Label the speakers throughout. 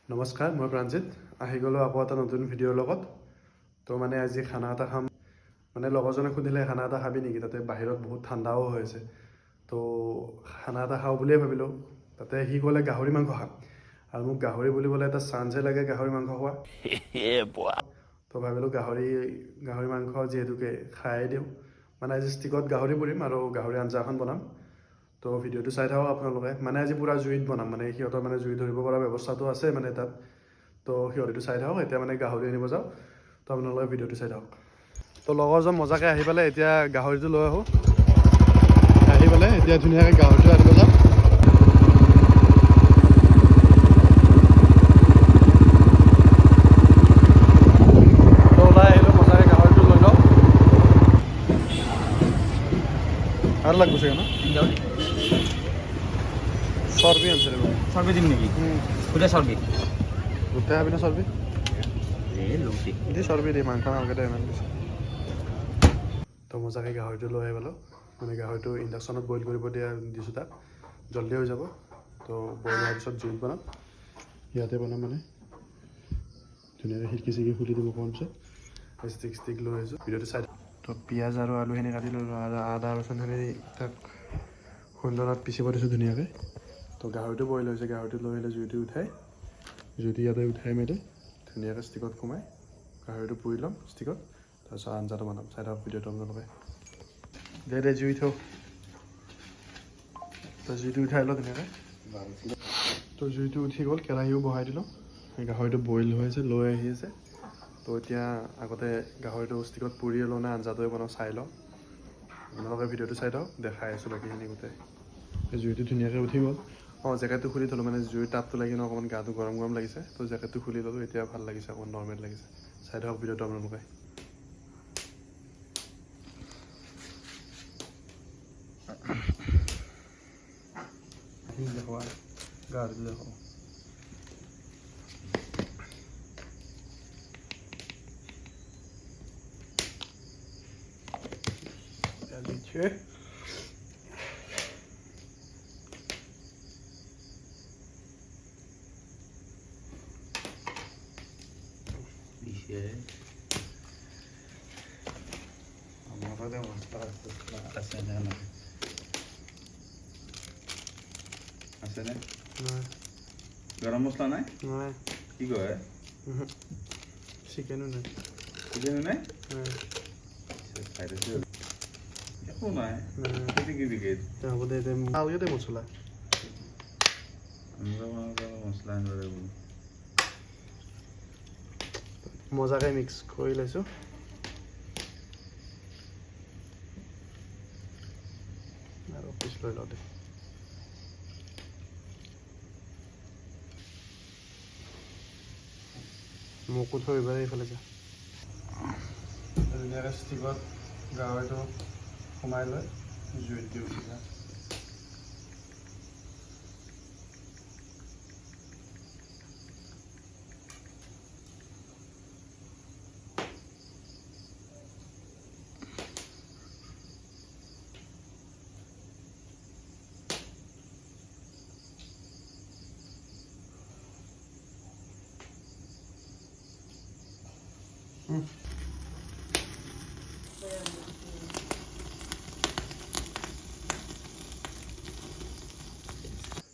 Speaker 1: নমস্কাৰ, মই প্ৰাঞ্জিত আহি গ'লোঁ আকৌ এটা নতুন ভিডিঅ'ৰ লগত। তো মানে আজি খানা এটা খাম। মানে লগৰজনে সুধিলে খানা এটা খাবি নেকি, তাতে বাহিৰত বহুত ঠাণ্ডাও হৈ আছে। তো খানা এটা খাওঁ বুলিয়ে ভাবিলোঁ। তাতে সি ক'লে গাহৰি মাংস খাম, আৰু মোক গাহৰি বুলিবলৈ এটা চান্সে লাগে গাহৰি মাংস খোৱা। তো ভাবিলোঁ গাহৰি মাংস যিহেতুকে খাই দিওঁ, মানে আজি ষ্টিকত গাহৰি পুৰিম আৰু গাহৰি আঞ্জা এখন বনাম। তো ভিডিঅ'টো চাই থাকক আপোনালোকে। মানে আজি পূৰা জুইত বনাম, মানে সিহঁতৰ মানে জুই ধৰিব পৰা ব্যৱস্থাটো আছে মানে তাত। তো সিহঁতেটো চাই থাকক। এতিয়া মানে গাহৰি আনিব যাওঁ, তো আপোনালোকে ভিডিঅ'টো চাই থাকক। তো লগৰজন মজাকৈ আহি পালে, এতিয়া গাহৰিটো লৈ আহোঁ। আহি পালে এতিয়া ধুনীয়াকৈ গাহৰিটো আনিব যাওঁ। তো ওলাই আহিলোঁ, মজাকৈ গাহৰিটো লৈ লওঁ। আৰু লাগব চাগে ন? চৰ্বি আনিছে ৰ'ব।
Speaker 2: চৰ্বি দিম নেকি? গোটেই চৰ্বি
Speaker 1: গোটেই খাবি না চৰ্বি? দি চৰ্বি দি মাংস নালগে দে ইমান বেছি। তো মজাকৈ গাহৰিটো লৈ আহি পালোঁ। মানে গাহৰিটো ইণ্ডাকশ্যনত বইল কৰিব দিছোঁ তাক, জল্দি হৈ যাব। তো বইল হোৱাৰ পিছত জুইত বনাম, ইয়াতে বনাম মানে ধুনীয়াকৈ খিৰিকি চিৰিকি খুলি দিব অকণমান পিছত। ষ্টিক লৈ আহিছোঁ, ভিডিঅ'টো চাই। তো পিঁয়াজ আৰু আলুখিনি কাটি ল'লোঁ, আৰু আদা ৰচুনখিনি তাক খুন্দনাত পিচিব দিছোঁ ধুনীয়াকৈ। তো গাহৰিটো বইল হৈছে, গাহৰিটো লৈ আহিলে জুইটো ইয়াতে উঠাই মেলি ধুনীয়াকৈ ষ্টিকত সোমাই গাহৰিটো পুৰি ল'ম ষ্টিকত। তাৰপিছত আঞ্জাটো বনাম, চাই থাকক ভিডিঅ'টো আপোনালোকে। দে জুই থওঁ। তো জুইটো উঠাই লওঁ ধুনীয়াকৈ। তো জুইটো উঠি গ'ল, কেৰাহীও বহাই দিলোঁ। গাহৰিটো বইল হৈ আছে, লৈ আহি আছে। তো এতিয়া আগতে গাহৰিটো ষ্টিকত পুৰিয়ে লওঁ নে আঞ্জাটোৱে বনাওঁ চাই লওঁ। আপোনালোকে ভিডিঅ'টো চাই থাকক, দেখাই আছোঁ বাকীখিনি গোটেই। জুইটো ধুনীয়াকৈ উঠি গ'ল। জেকেটটো খুলি থ'লোঁ, মানে জুইৰ তাপটো লাগি ন অকণমান গাটো গৰম লাগিছে। তো জেকেটটো খুলি ল'লোঁ, এতিয়া ভাল লাগিছে, অকণমান নৰ্মেল লাগিছে। চাই থাকক ভিডিঅ'টো আপোনালোকে। দেখুৱা গাহৰিটো দেখুৱাওঁ।
Speaker 2: আছেনে? গৰম মছলা নাই?
Speaker 1: নাই।
Speaker 2: কি কয়?
Speaker 1: চিকেনো নাই।
Speaker 2: চিকেনো নাই? একো নাই।
Speaker 1: হ'ব দে, আলগে দে মছলা।
Speaker 2: মছলা আনিব
Speaker 1: মজাকৈ মিক্স কৰি লৈছোঁ। আৰু পিছ লৈ লওঁ দে। মোকো থৈ এইবাৰ এইফালে যা। ধুনীয়াকৈ ষ্টিকত গাহৰিটো সোমাই লৈ জুইত দি উঠি যা।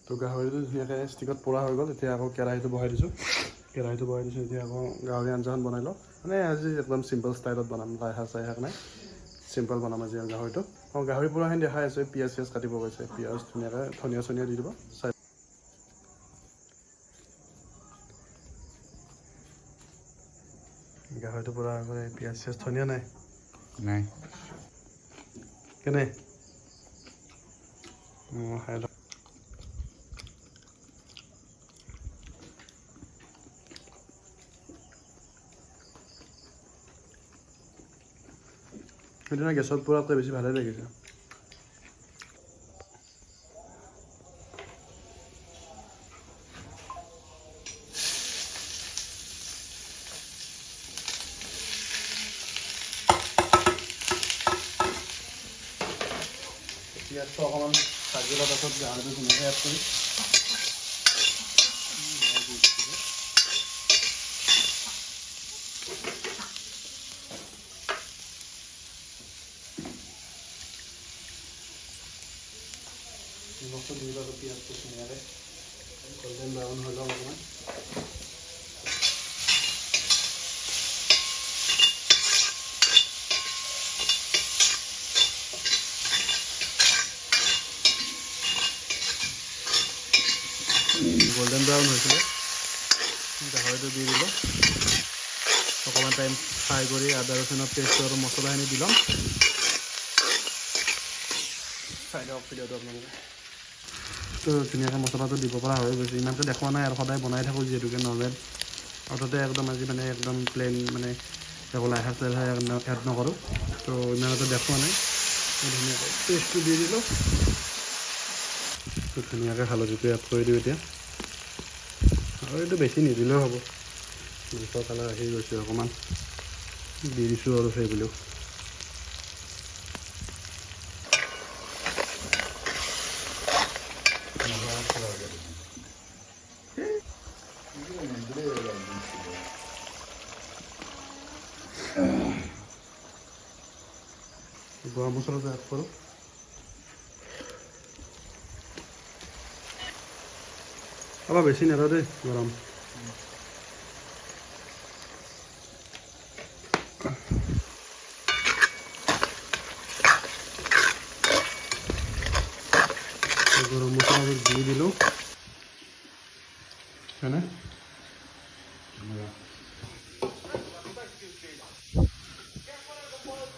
Speaker 1: তো গাহৰিটো ধুনীয়াকৈ ষ্টিকত পৰা হৈ গ'ল। এতিয়া আকৌ কেৰাহীটো বহাই দিছোঁ। এতিয়া আকৌ গাহৰি আঞ্জাখন বনাই লওঁ। মানে আজি একদম চিম্পল ষ্টাইলত বনাম, লাই শাক নাই, চিম্পল বনাম আজি গাহৰিটো। গাহৰি পোৰাখিনি দেখাই আছোঁ। পিঁয়াজ কাটিব কৈছে, পিঁয়াজ ধুনীয়াকৈ ধনিয়া চনিয়া দি দিব। গাহৰিটো পুৰা পিঁয়াজ ধনিয়া নাই?
Speaker 2: নাই।
Speaker 1: কেনে? খাই লওঁ। সেইদিনা গেছত পোৰাতকৈ বেছি ভালেই লাগিছে। পিঁয়াজটো অকণমান ভাজি লোৱাৰ পাছত গাহৰিটো ধুনীয়াকৈ এড কৰি ল'ম অকণমান। গোল্ডেন ব্ৰাউন হৈছিলে, গাহৰিটো দি দিলোঁ। অকণমান টাইম ফ্ৰাই কৰি আদা ৰচুনৰ পেষ্ট আৰু মছলাখিনি দি ল'ম। চাই দিয়ক ভিডিঅ'টো আপোনালোকে। তো ধুনীয়াকৈ মছলাটো দিব পৰা হৈ গৈছে। ইমানকৈ দেখুওৱা নাই আৰু সদায় বনাই থাকোঁ যিহেতুকে নৰ্মেল। আৰু তাতে একদম আজি মানে একদম প্লেইন মানে একো লাইশাক চাইশাক এড নকৰোঁ। তো ইমানতে দেখুওৱা নাই। ধুনীয়াকৈ পেষ্টটো দি দিলোঁ। তো ধুনীয়াকৈ হালধিটো এড কৰি দিওঁ এতিয়া। আৰু এইটো বেছি নিদিলেও হ'ব, মাংসৰ কালাৰ আহি গৈছে অকণমান, দি দিছোঁ আৰু সেইবুলিও। গৰম মছলাটো এড কৰোঁ। অলপ বেছি নেদা দেই গৰম। গৰম মছলাটো দি দিলোঁ, হয়নে?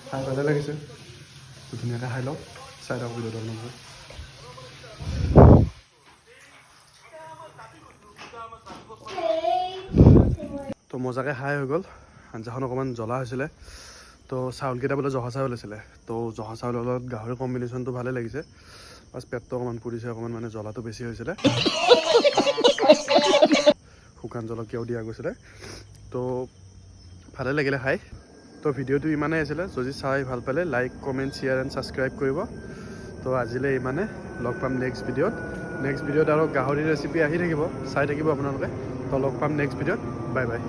Speaker 1: খাই ভালে লাগিছে, ধুনীয়াকৈ খাই লওক। চাই লওক ভিডিঅ'টো আপোনালোকে। তো মজাকৈ খাই হৈ গ'ল। আঞ্জাখন অকণমান জ্বলা হৈছিলে, তো চাউলকেইটা বোলে জহা চাউল আছিলে। তো জহা চাউলৰ লগত গাহৰি কম্বিনেশ্যনটো ভালে লাগিছে। বাছ পেটটো অকণমান পুৰিছে, অকণমান মানে জ্বলাটো বেছি হৈছিলে। শুকান জলকীয়াও দিয়া গৈছিলে। তো ভালে লাগিলে খাই। তো ভিডিঅ'টো ইমানেই আছিলে। যদি চাই ভাল পালে like comment share and subscribe কৰিব। তো আজিলৈ ইমানে, লগ পাম নেক্সট ভিডিঅ'ত। নেক্সট ভিডিঅ'ত আৰু গাহৰি ৰেচিপি আহি থাকিব, চাই থাকিব আপোনালোকে। তো লগ পাম নেক্সট ভিডিঅ'ত। Bye bye.